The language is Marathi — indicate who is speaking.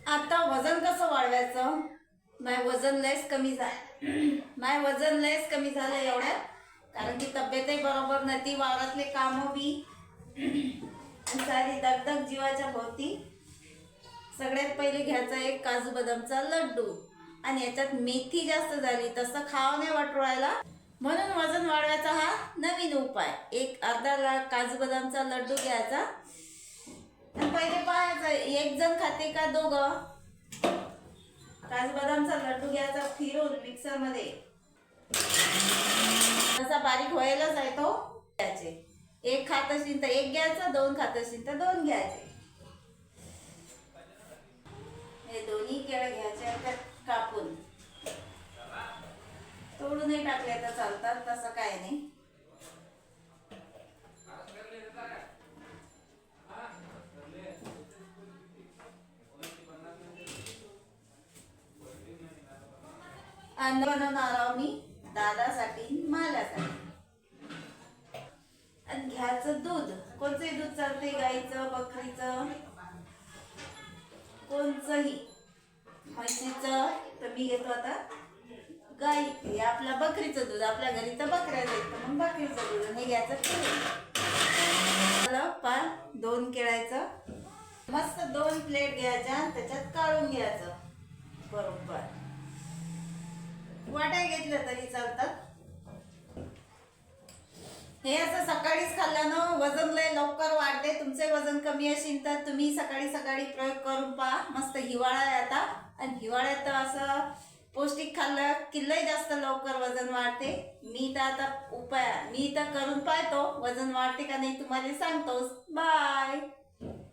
Speaker 1: आता वजन कसं वाढवायचं? माझं वजन लयच कमी झालं. माझं वजन लयच कमी झालं एवढ्यात, कारण की तब्येतही बरोबर नव्हती, वावरातले कामं बी आणि सारी दगदग जीवाच्या भोवती. सगळ्यात पहिले घ्यायचा एक काजू बदामचा लड्डू, आणि याच्यात मेथी जास्त झाली, तसं खावं नाही वाटू राहिला. म्हणून वजन वाढवायचा हा नवीन उपाय. एक अर्धा काजू बदामचा लड्डू घ्यायचा आणि पहिले पाहायचं एक जण खाते का दोघं. काजू बदामचा लड्डू घ्यायचा, फिरून मिक्सरमध्ये तसा बारीक व्हायलाच आहे तो घ्यायचे. एक खात असेल तर एक घ्यायचा, दोन खात असेल तर दोन घ्यायचे. हे दोन्ही केळं घ्यायचे, त्यात कापून तोडूनही टाकले तर चालतात, तसं काय नाही. अन्न बनवणार आहोत मी दादासाठी, माझ्यासाठी. आणि घ्यायचं दूध, कोणचंही दूध चालते, गाईचं, बकरीचं, कोणचंही. म्हशीचं तर मी घेतो आता गाई, हे आपल्या बकरीचं दूध. आपल्या घरी तर बकऱ्या देत, मग बकरीचं दूध हे घ्यायचं. दोन केळायचं, मस्त 2 प्लेट घ्यायच्या, त्याच्यात काढून घ्यायचं. बरोबर वाटाय घेतलं तरी चालतात. हे असं सकाळीच खाल्ल्यानं वजन लय लवकर वाढते. तुमचे वजन कमी असेल तर तुम्ही सकाळी सकाळी प्रयोग करून पहा. मस्त हिवाळा आहे आता, आणि हिवाळ्यात असं पौष्टिक खाल्लं की लय जास्त लवकर वजन वाढते. मी तर करून पाहतो, वजन वाढते का नाही तुम्हाला सांगतोच. बाय.